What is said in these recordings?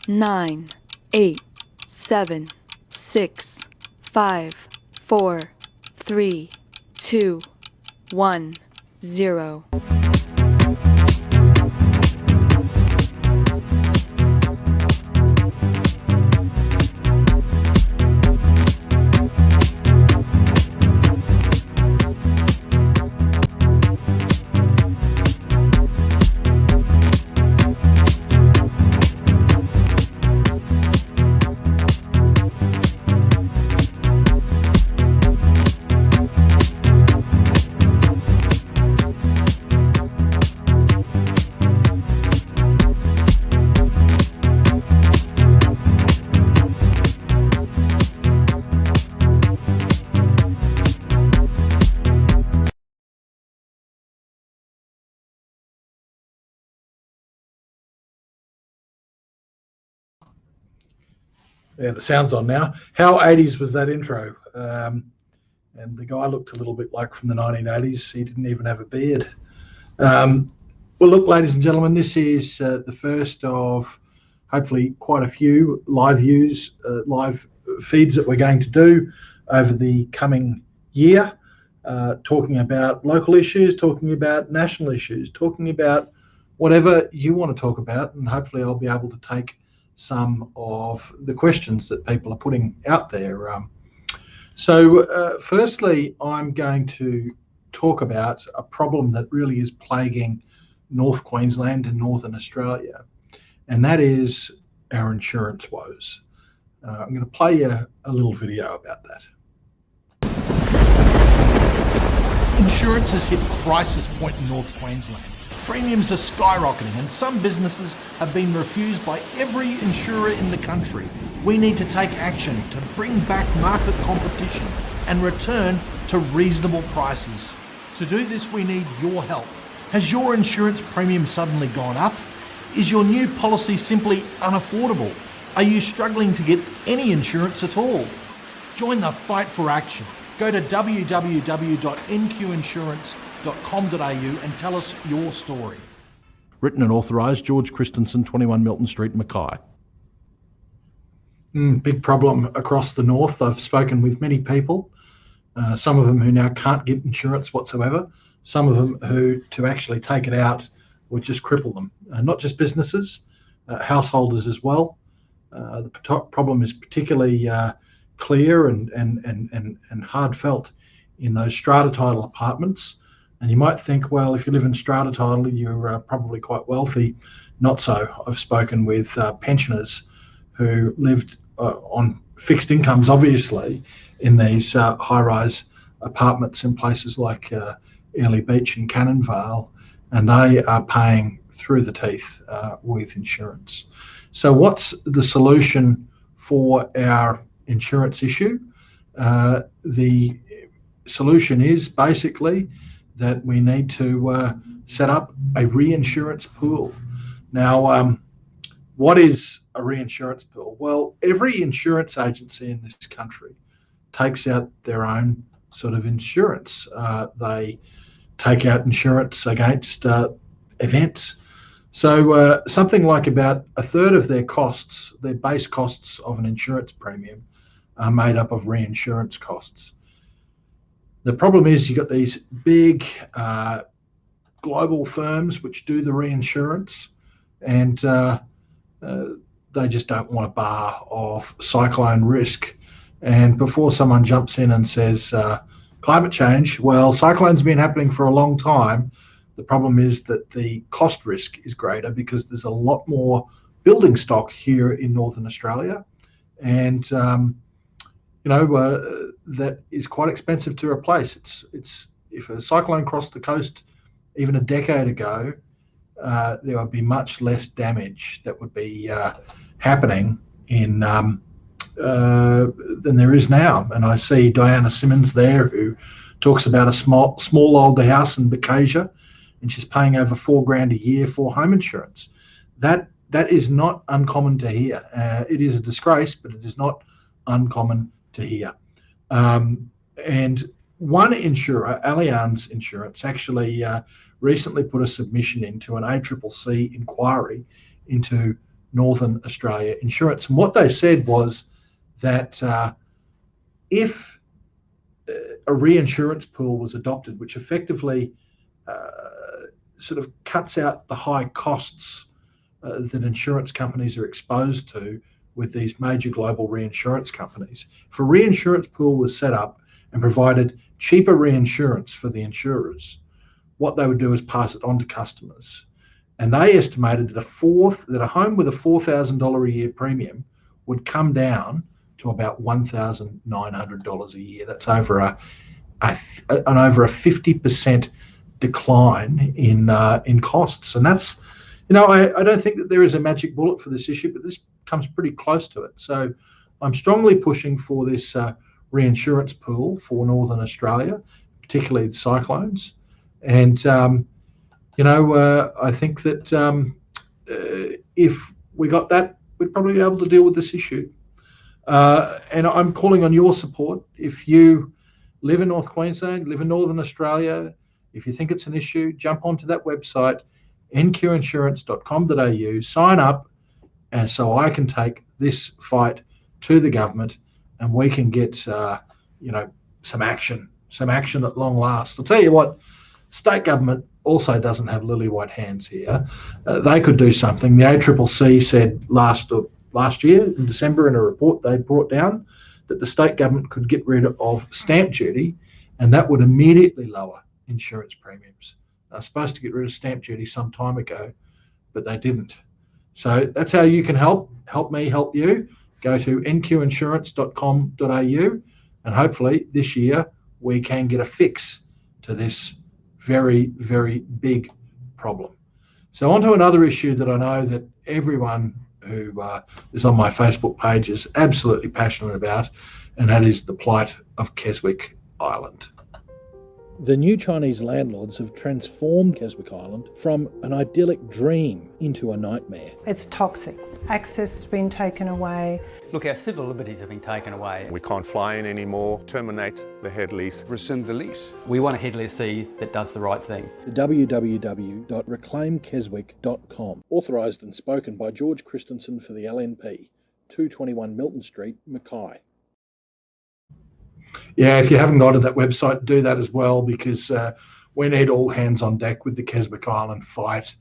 9, 8, 7, 6, 5, 4, 3, 2, 1, 0. Yeah, the sound's on now. How 80s was that intro? And the guy looked a little bit like from the 1980s. He didn't even have a beard. Well, look, ladies and gentlemen, this is the first of hopefully quite a few live feeds that we're going to do over the coming year, talking about local issues, talking about national issues, talking about whatever you want to talk about, and hopefully I'll be able to take some of the questions that people are putting out there. So firstly, I'm going to talk about a problem that really is plaguing North Queensland and Northern Australia, and that is our insurance woes. I'm going to play you a little video about that. Insurance has hit crisis point in North Queensland. Premiums are skyrocketing and some businesses have been refused by every insurer in the country. We need to take action to bring back market competition and return to reasonable prices. To do this, we need your help. Has your insurance premium suddenly gone up? Is your new policy simply unaffordable? Are you struggling to get any insurance at all? Join the fight for action. Go to www.nqinsurance.com.au and tell us your story. Written and authorised, George Christensen, 21 Milton Street, Mackay. Big problem across the north. I've spoken with many people, some of them who now can't get insurance whatsoever, some of them who, to actually take it out, would just cripple them. Not just businesses, householders as well. The problem is particularly clear and hard felt in those strata title apartments. And you might think, well, if you live in strata title, you're probably quite wealthy. Not so. I've spoken with pensioners who lived on fixed incomes, obviously, in these high-rise apartments in places like Airlie Beach and Cannon Vale, and they are paying through the teeth with insurance. So what's the solution for our insurance issue? The solution is basically that we need to set up a reinsurance pool. Now, what is a reinsurance pool? Well, every insurance agency in this country takes out their own sort of insurance. They take out insurance against events. So something like about a third of their costs, their base costs of an insurance premium, are made up of reinsurance costs. The problem is you've got these big global firms which do the reinsurance, and they just don't want a bar of cyclone risk. And before someone jumps in and says climate change, well, cyclones have been happening for a long time. The problem is that the cost risk is greater because there's a lot more building stock here in Northern Australia, and that is quite expensive to replace. It's if a cyclone crossed the coast even a decade ago, there would be much less damage that would be happening in than there is now. And I see Diana Simmons there, who talks about a small old house in Bocasia, and she's paying over $4,000 a year for home insurance. That is not uncommon to hear. It is a disgrace, but it is not uncommon to hear. And one insurer, Allianz Insurance, actually recently put a submission into an ACCC inquiry into Northern Australia Insurance. And what they said was that if a reinsurance pool was adopted, which effectively sort of cuts out the high costs that insurance companies are exposed to with these major global reinsurance companies. If a reinsurance pool was set up and provided cheaper reinsurance for the insurers, what they would do is pass it on to customers. And they estimated that a home with a $4,000 a year premium would come down to about $1,900 a year. That's over an over a 50% decline in costs. And that's, I don't think that there is a magic bullet for this issue, but this comes pretty close to it. So I'm strongly pushing for this reinsurance pool for Northern Australia, particularly the cyclones. And I think that if we got that, we'd probably be able to deal with this issue. And I'm calling on your support. If you live in North Queensland, live in Northern Australia, if you think it's an issue, jump onto that website, nqinsurance.com.au, sign up, and so I can take this fight to the government, and we can get some action at long last. I'll tell you what, state government also doesn't have lily white hands here. They could do something. The ACCC said last year in December in a report they brought down that the state government could get rid of stamp duty, and that would immediately lower insurance premiums. They were supposed to get rid of stamp duty some time ago, but they didn't. So that's how you can help me, help you. Go to nqinsurance.com.au, and hopefully this year we can get a fix to this very, very big problem. So on to another issue that I know that everyone who is on my Facebook page is absolutely passionate about, and that is the plight of Keswick Island. The new Chinese landlords have transformed Keswick Island from an idyllic dream into a nightmare. It's toxic. Access has been taken away. Look, our civil liberties have been taken away. We can't fly in anymore. Terminate the head lease. Rescind the lease. We want a head lessee that does the right thing. www.reclaimkeswick.com. Authorised and spoken by George Christensen for the LNP, 221 Milton Street, Mackay. Yeah, if you haven't gone to that website, do that as well, because we need all hands on deck with the Keswick Island fight.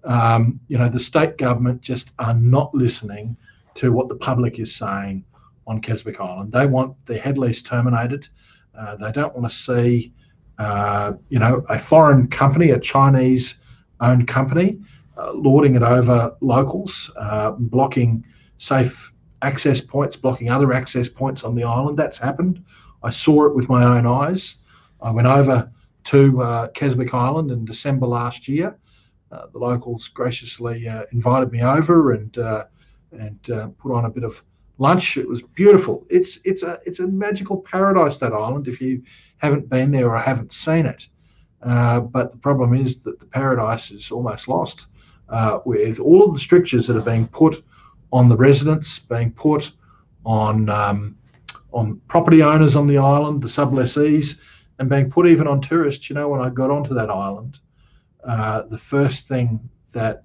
The state government just are not listening to what the public is saying on Keswick Island. They want the head lease terminated. They don't want to see, a foreign company, a Chinese-owned company, lording it over locals, blocking safe access points, blocking other access points on the island. That's happened. I saw it with my own eyes. I went over to Keswick Island in December last year. The locals graciously invited me over and put on a bit of lunch. It was beautiful. It's a magical paradise, that island, if you haven't been there or haven't seen it. But the problem is that the paradise is almost lost with all of the strictures that are being put on the residents, being put on property owners on the island, the sublessees, and being put even on tourists. When I got onto that island, the first thing that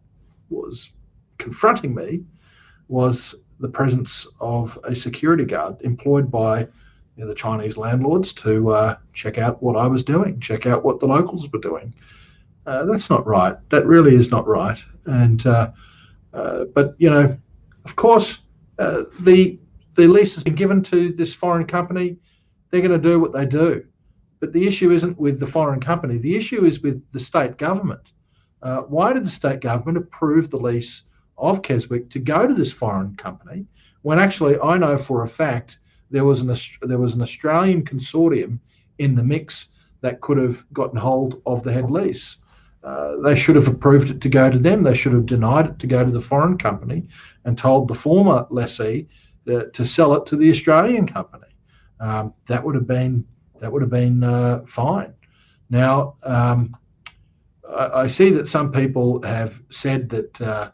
was confronting me was the presence of a security guard employed by the Chinese landlords to check out what I was doing, check out what the locals were doing. That's not right. That really is not right. And but of course, the lease has been given to this foreign company. They're going to do what they do. But the issue isn't with the foreign company. The issue is with the state government. Why did the state government approve the lease of Keswick to go to this foreign company when actually I know for a fact there was an Australian consortium in the mix that could have gotten hold of the head lease? They should have approved it to go to them. They should have denied it to go to the foreign company and told the former lessee to sell it to the Australian company. That would have been fine. Now, I see that some people have said that,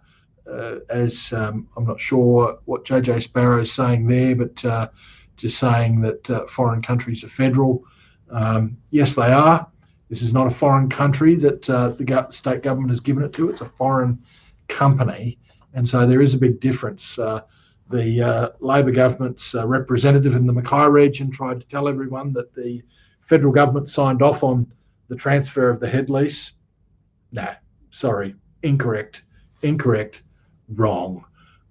I'm not sure what JJ Sparrow is saying there, but just saying that foreign countries are federal. Yes, they are. This is not a foreign country that the state government has given it to. It's a foreign company, And so there is a big difference. The Labor government's representative in the Mackay region tried to tell everyone that the federal government signed off on the transfer of the head lease. No, sorry, incorrect, wrong.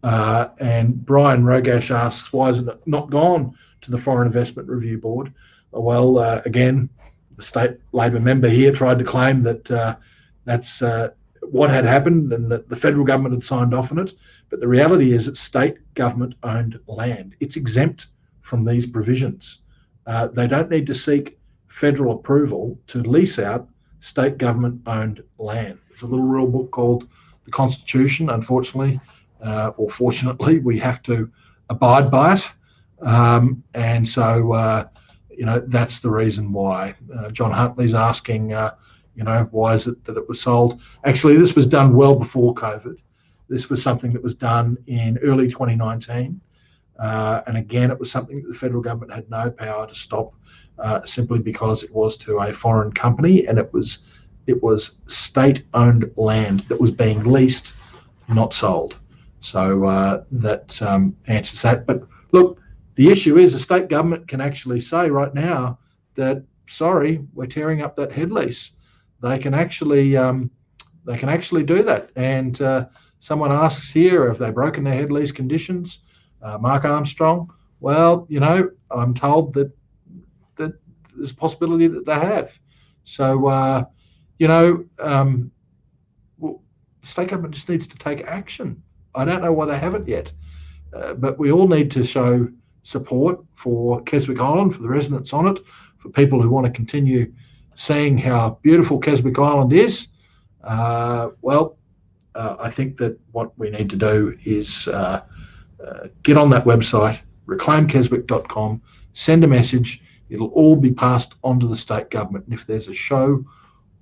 And Brian Rogash asks, why is it not gone to the Foreign Investment Review Board? Well, again, the state Labor member here tried to claim that that's what had happened and that the federal government had signed off on it. But the reality is it's state government owned land. It's exempt from these provisions. They don't need to seek federal approval to lease out state government owned land. There's a little rule book called the Constitution. Unfortunately, or fortunately, we have to abide by it. And so, that's the reason why. John Huntley's asking, why is it that it was sold? Actually, this was done well before COVID. This was something that was done in early 2019. And again, it was something that the federal government had no power to stop, simply because it was to a foreign company, and it was state-owned land that was being leased, not sold. So that answers that. But look, the issue is the state government can actually say right now that, sorry, we're tearing up that head lease. They can actually do that. And someone asks here, have they broken their head lease conditions? Mark Armstrong. Well, I'm told that there's a possibility that they have. So, state government just needs to take action. I don't know why they haven't yet, but we all need to show support for Keswick Island, for the residents on it, for people who want to continue seeing how beautiful Keswick Island is. I think that what we need to do is get on that website, reclaimkeswick.com, send a message. It'll all be passed on to the state government. And if there's a show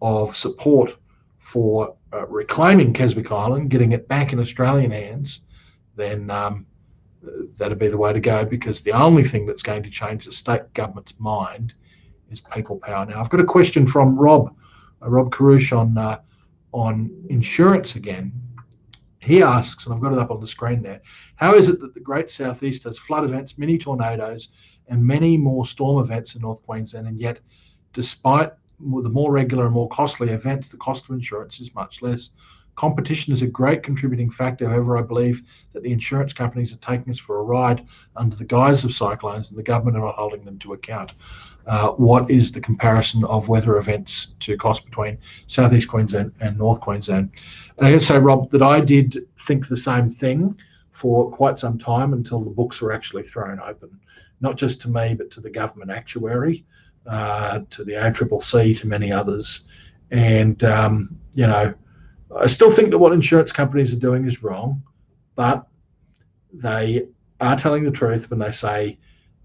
of support for reclaiming Keswick Island, getting it back in Australian hands, then that'd be the way to go, because the only thing that's going to change the state government's mind is people power. Now, I've got a question from Rob Karush on insurance again. He asks, and I've got it up on the screen there, how is it that the Great Southeast has flood events, mini tornadoes, and many more storm events in North Queensland, and yet, despite the more regular and more costly events, the cost of insurance is much less? Competition is a great contributing factor. However, I believe that the insurance companies are taking us for a ride under the guise of cyclones, and the government are not holding them to account. What is the comparison of weather events to cost between Southeast Queensland and North Queensland? And I can say, Rob, that I did think the same thing for quite some time until the books were actually thrown open, not just to me, but to the government actuary, to the ACCC, to many others. And, I still think that what insurance companies are doing is wrong, but they are telling the truth when they say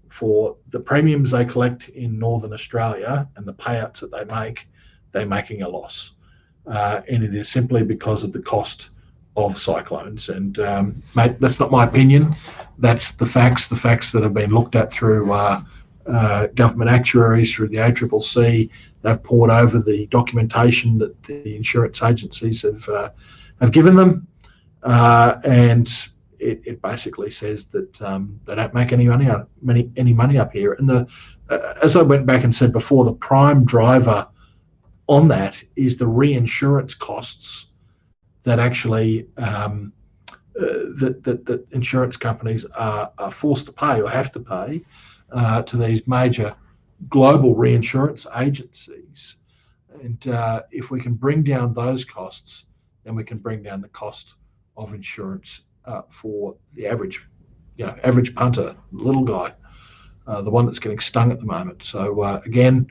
for the premiums they collect in Northern Australia and the payouts that they make, they're making a loss. And it is simply because of the cost of cyclones. And mate, that's not my opinion. That's the facts that have been looked at through government actuaries, through the ACCC. They've poured over the documentation that the insurance agencies have given them, and it basically says that they don't make any money up here. And as I went back and said before, the prime driver on that is the reinsurance costs that actually that insurance companies are forced to pay or have to pay to these major global reinsurance agencies. And if we can bring down those costs, then we can bring down the cost of insurance for the average punter, little guy, the one that's getting stung at the moment. So again,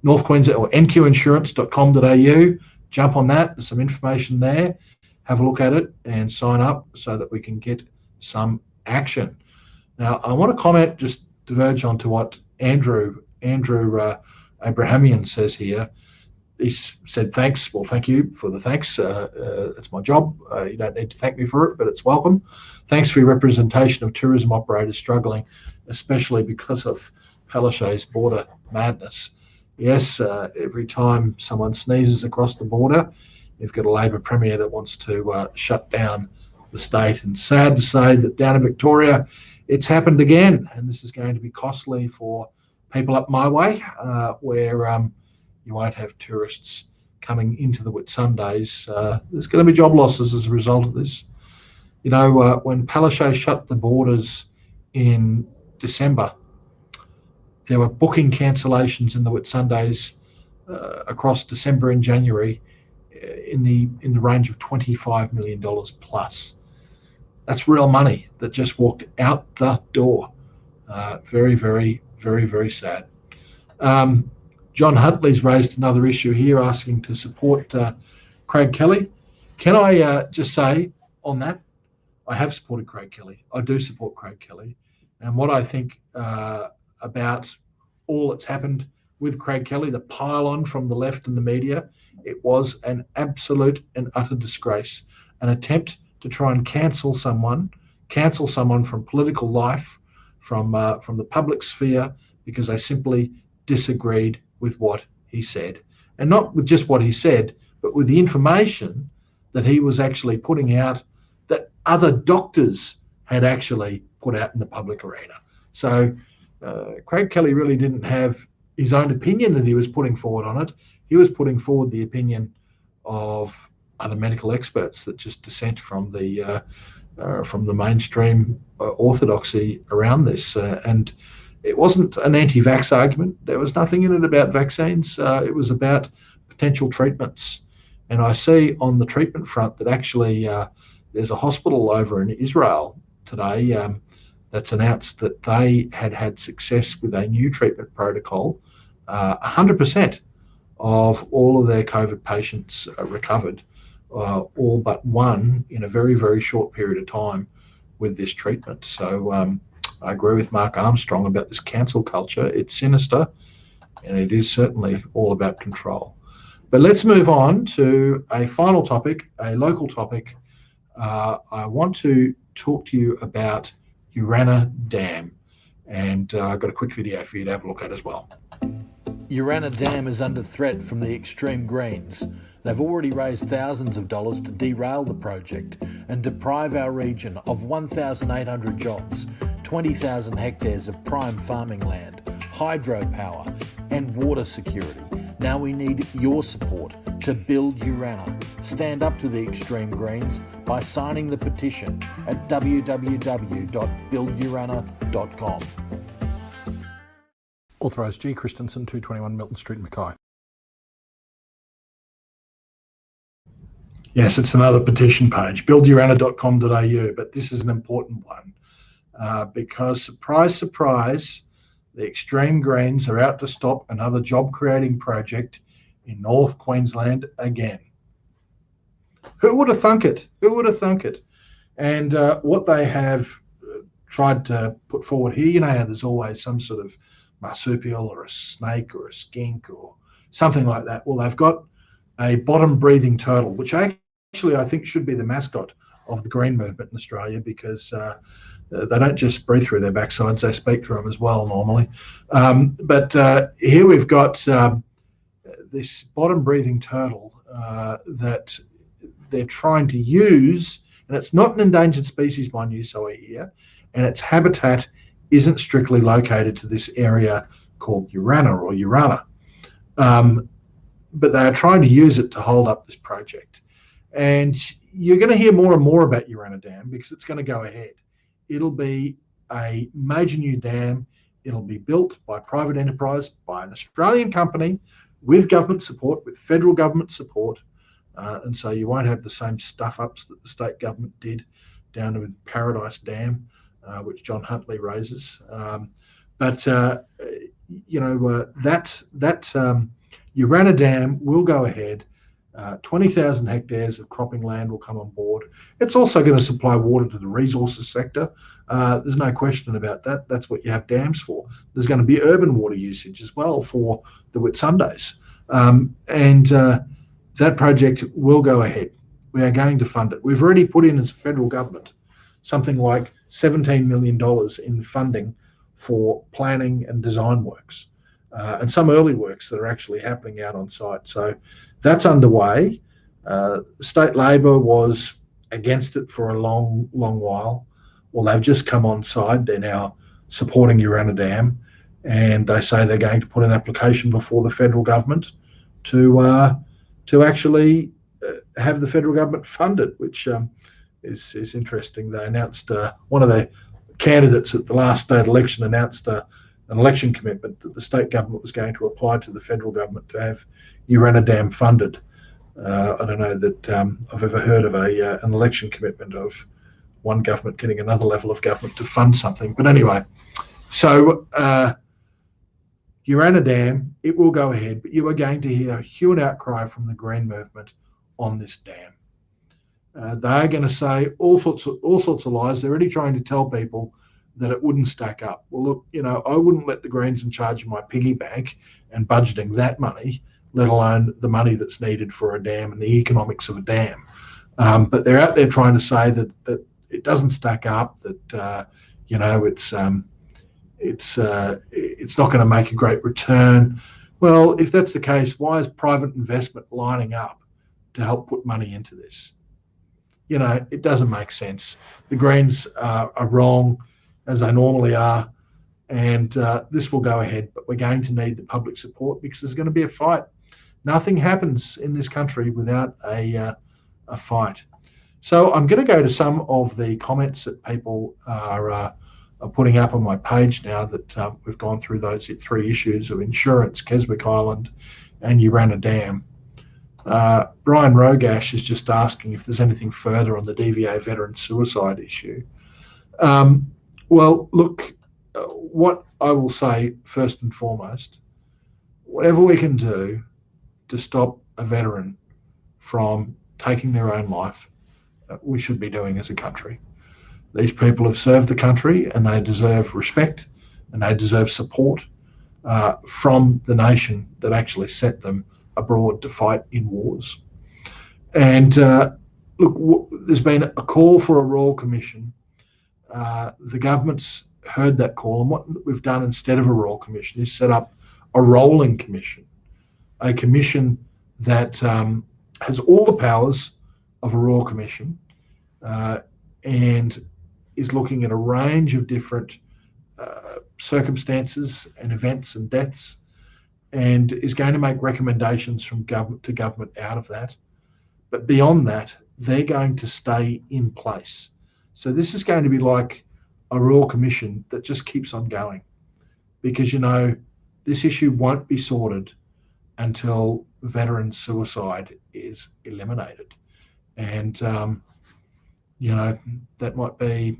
North Queensland or nqinsurance.com.au, jump on that. There's some information there. Have a look at it and sign up so that we can get some action. Now, I want to comment, just diverge onto what Andrew Abrahamian says here. He said, thanks. Well, thank you for the thanks. It's my job. You don't need to thank me for it, but it's welcome. Thanks for your representation of tourism operators struggling, especially because of Palaszczuk's border madness. Yes, every time someone sneezes across the border, you've got a Labor Premier that wants to shut down the state. And sad to say that down in Victoria, it's happened again, and this is going to be costly for people up my way, where you won't have tourists coming into the Whitsundays. There's going to be job losses as a result of this. You know, when Palaszczuk shut the borders in December, there were booking cancellations in the Whitsundays across December and January in the range of $25 million plus. That's real money that just walked out the door. Very, very, very, very sad. John Huntley's raised another issue here, asking to support Craig Kelly. Can I just say on that, I have supported Craig Kelly. I do support Craig Kelly. And what I think about all that's happened with Craig Kelly, the pile-on from the left and the media, it was an absolute and utter disgrace, an attempt to try and cancel someone from political life, from the public sphere, because they simply disagreed with what he said. And not with just what he said, but with the information that he was actually putting out that other doctors had actually put out in the public arena. So Craig Kelly really didn't have his own opinion that he was putting forward on it. He was putting forward the opinion of other medical experts that just dissent from the mainstream orthodoxy around this. And it wasn't an anti-vax argument. There was nothing in it about vaccines. It was about potential treatments. And I see on the treatment front that actually there's a hospital over in Israel today that's announced that they had success with a new treatment protocol. 100% of all of their COVID patients recovered, all but one in a very, very short period of time with this treatment. So I agree with Mark Armstrong about this cancel culture. It's sinister, and it is certainly all about control. But let's move on to a final topic, a local topic. I want to talk to you about Urannah Dam, and I've got a quick video for you to have a look at as well. Urannah Dam is under threat from the extreme Greens. They've already raised thousands of dollars to derail the project and deprive our region of 1,800 jobs, 20,000 hectares of prime farming land, hydropower and water security. Now we need your support to build Urannah. Stand up to the extreme Greens by signing the petition at www.buildurannah.com. Authorised G. Christensen, 221 Milton Street, Mackay. Yes, it's another petition page, buildurannah.com.au, but this is an important one because, surprise, surprise, the extreme Greens are out to stop another job-creating project in North Queensland again. Who would have thunk it? Who would have thunk it? And what they have tried to put forward here, you know how there's always some sort of marsupial or a snake or a skink or something like that. Well, they've got a bottom-breathing turtle, which actually I think should be the mascot of the Green movement in Australia, because they don't just breathe through their backsides, they speak through them as well normally. But here we've got this bottom-breathing turtle that they're trying to use, and it's not an endangered species, mind you, so I hear, and its habitat isn't strictly located to this area called Urannah or Urannah. But they are trying to use it to hold up this project. And you're going to hear more and more about Urannah Dam because it's going to go ahead. It'll be a major new dam. It'll be built by private enterprise, by an Australian company, with government support, with federal government support. And so you won't have the same stuff-ups that the state government did down with Paradise Dam, which John Huntley raises. That Urannah Dam will go ahead. 20,000 hectares of cropping land will come on board. It's also going to supply water to the resources sector. There's no question about that. That's what you have dams for. There's going to be urban water usage as well for the Whitsundays. That project will go ahead. We are going to fund it. We've already put in as a federal government something like $17 million in funding for planning and design works, and some early works that are actually happening out on site. So that's underway. State Labor was against it for a long while. Well, they've just come on side. They're now supporting Uranidam, and they say they're going to put an application before the federal government to actually have the federal government fund it, which is interesting. They announced one of the candidates at the last state election announced an election commitment that the state government was going to apply to the federal government to have Uranidam funded. I don't know that I've ever heard of an election commitment of one government getting another level of government to fund something. But anyway, so Uranidam, it will go ahead, but you are going to hear a hue and outcry from the Green movement on this dam. They are going to say all sorts of lies. They're already trying to tell people that it wouldn't stack up. Well, look, I wouldn't let the Greens in charge of my piggy bank and budgeting that money, let alone the money that's needed for a dam and the economics of a dam. But they're out there trying to say that it doesn't stack up, that it's not going to make a great return. Well, if that's the case, why is private investment lining up to help put money into this? It doesn't make sense. The Greens are wrong, as they normally are, and this will go ahead, but we're going to need the public support because there's going to be a fight. Nothing happens in this country without a fight. So I'm going to go to some of the comments that people are putting up on my page now that we've gone through those 3 issues of insurance, Keswick Island, and Uranidam. Brian Rogash is just asking if there's anything further on the DVA veteran suicide issue. Well, look, what I will say first and foremost, whatever we can do to stop a veteran from taking their own life, we should be doing as a country. These people have served the country and they deserve respect and they deserve support from the nation that actually sent them abroad to fight in wars. And look, there's been a call for a Royal Commission. The government's heard that call, and what we've done instead of a Royal Commission is set up a rolling commission, a commission that has all the powers of a Royal Commission and is looking at a range of different circumstances and events and deaths, and is going to make recommendations from government to government out of that. But beyond that, they're going to stay in place. So this is going to be like a Royal Commission that just keeps on going, because this issue won't be sorted until veteran suicide is eliminated. And that might be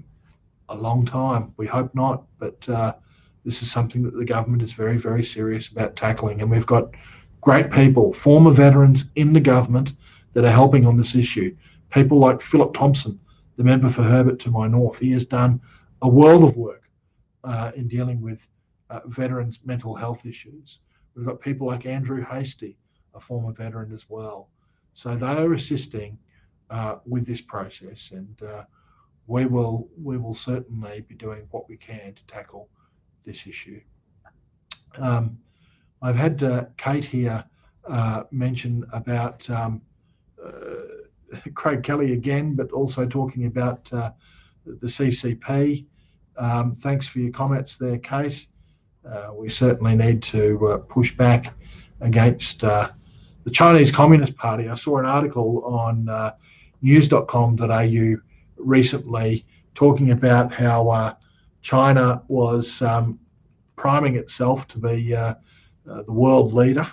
a long time. We hope not, but this is something that the government is very, very serious about tackling. And we've got great people, former veterans in the government that are helping on this issue. People like Philip Thompson, the member for Herbert to my north. He has done a world of work in dealing with veterans' mental health issues. We've got people like Andrew Hasty, a former veteran as well. So they are assisting with this process, and we will certainly be doing what we can to tackle this issue. I've had Kate here mention about Craig Kelly again, but also talking about the CCP. Thanks for your comments there, Kate. We certainly need to push back against the Chinese Communist Party. I saw an article on news.com.au recently talking about how China was priming itself to be the world leader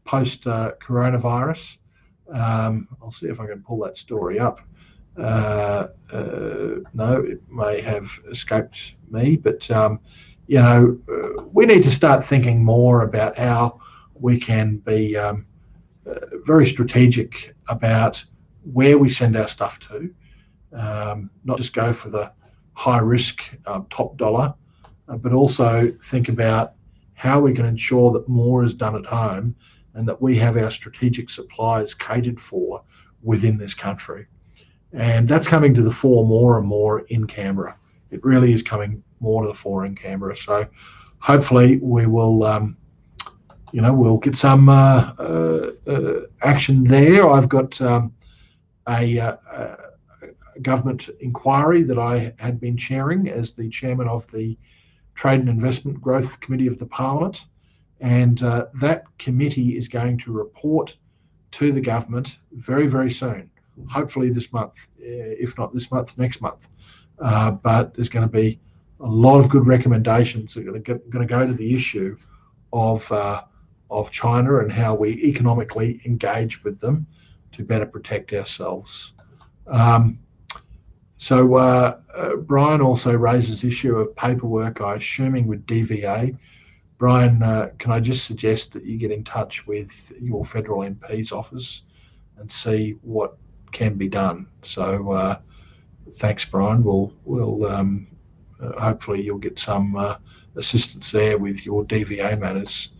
post coronavirus. I'll see if I can pull that story up. No, it may have escaped me, but we need to start thinking more about how we can be very strategic about where we send our stuff to, not just go for the high risk top dollar, but also think about how we can ensure that more is done at home and that we have our strategic supplies catered for within this country. And that's coming to the fore more and more in Canberra. It really is coming more to the fore in Canberra. So hopefully we will, we'll get some action there. I've got a government inquiry that I had been chairing as the chairman of the Trade and Investment Growth Committee of the Parliament, and that committee is going to report to the government very, very soon, hopefully this month, if not this month, next month. But there's going to be a lot of good recommendations that are going to go to the issue of China and how we economically engage with them to better protect ourselves. Brian also raises the issue of paperwork, I assuming with DVA. Brian, can I just suggest that you get in touch with your federal MP's office and see what can be done? So thanks, Brian. We'll hopefully you'll get some assistance there with your DVA matters.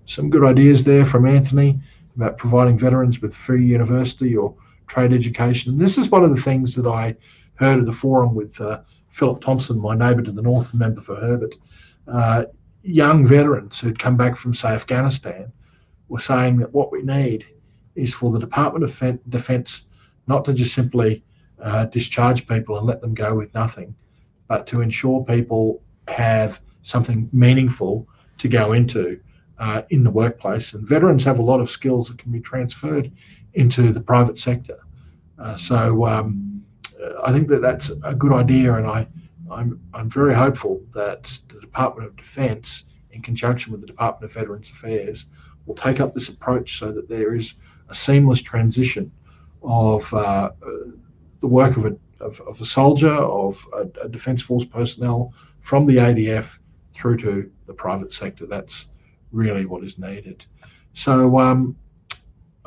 Some good ideas there from Anthony about providing veterans with free university or trade education. And this is one of the things that I heard at the forum with Philip Thompson, my neighbour to the north, the member for Herbert. Young veterans who'd come back from, say, Afghanistan were saying that what we need is for the Department of Defence not to just simply discharge people and let them go with nothing, but to ensure people have something meaningful to go into in the workplace. And veterans have a lot of skills that can be transferred into the private sector. So I think that that's a good idea, and I'm very hopeful that the Department of Defence, in conjunction with the Department of Veterans Affairs, will take up this approach so that there is a seamless transition of the work of a soldier, of a Defence Force personnel from the ADF through to the private sector. That's really what is needed. So I'm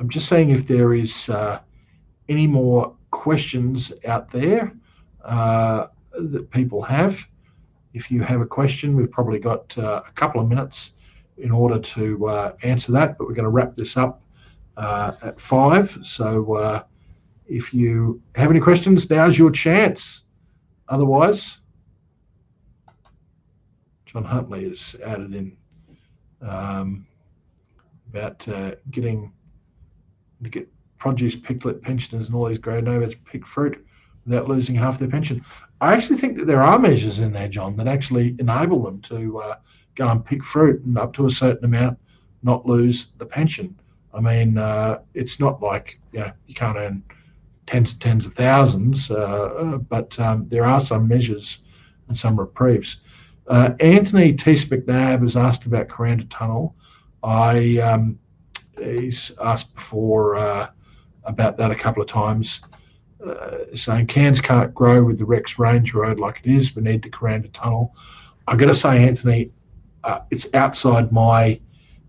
just saying if there is any more questions out there that people have. If you have a question, we've probably got a couple of minutes in order to answer that, but we're going to wrap this up at 5. So if you have any questions, now's your chance. Otherwise, John Huntley has added in about getting to get produce picklet pensioners and all these grey nomads pick fruit without losing half their pension. I actually think that there are measures in there, John, that actually enable them to go and pick fruit and up to a certain amount not lose the pension. I mean, it's not like you can't earn tens of thousands, but there are some measures and some reprieves. Anthony Teese McNabb has asked about Coranda Tunnel. He's asked before about that a couple of times, saying Cairns can't grow with the Rex Range Road like it is. We need the Coranda Tunnel. I've got to say, Anthony, it's outside my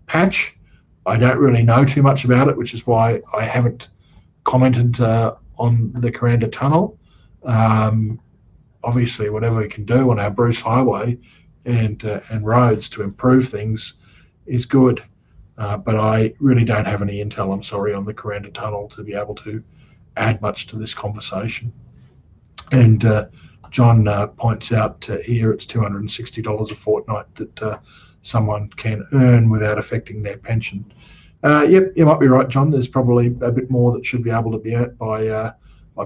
patch. I don't really know too much about it, which is why I haven't commented on the Coranda Tunnel. Obviously, whatever we can do on our Bruce Highway and roads to improve things is good. But I really don't have any intel, I'm sorry, on the Coranda Tunnel to be able to add much to this conversation. And John points out here it's $260 a fortnight that someone can earn without affecting their pension. Yep, you might be right, John. There's probably a bit more that should be able to be earned by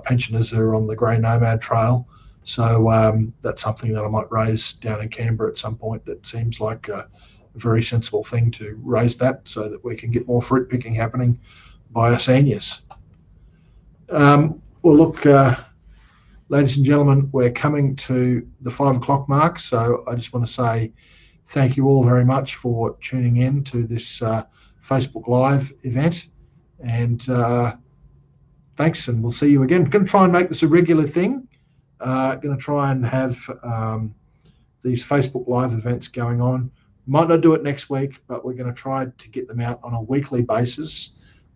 pensioners who are on the Grey Nomad Trail. So that's something that I might raise down in Canberra at some point. That seems like a very sensible thing to raise that so that we can get more fruit picking happening by our seniors. Well, look, ladies and gentlemen, we're coming to the 5 o'clock mark, so I just want to say thank you all very much for tuning in to this Facebook Live event, and thanks, and we'll see you again. Going to try and make this a regular thing. Going to try and have these Facebook Live events going on. Might not do it next week, but we're going to try to get them out on a weekly basis,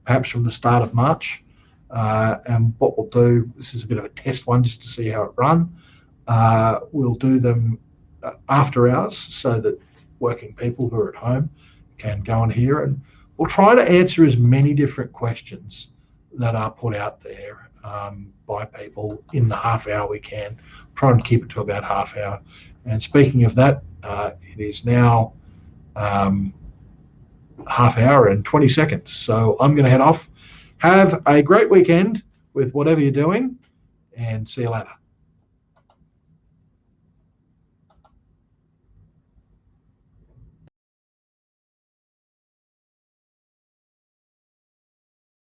perhaps from the start of March. And what we'll do, this is a bit of a test one just to see how it runs. We'll do them after hours so that working people who are at home can go and hear, and we'll try to answer as many different questions that are put out there by people in the half hour we can. Try and keep it to about half hour. And speaking of that, it is now half hour and 20 seconds. So I'm going to head off. Have a great weekend with whatever you're doing. and see you later.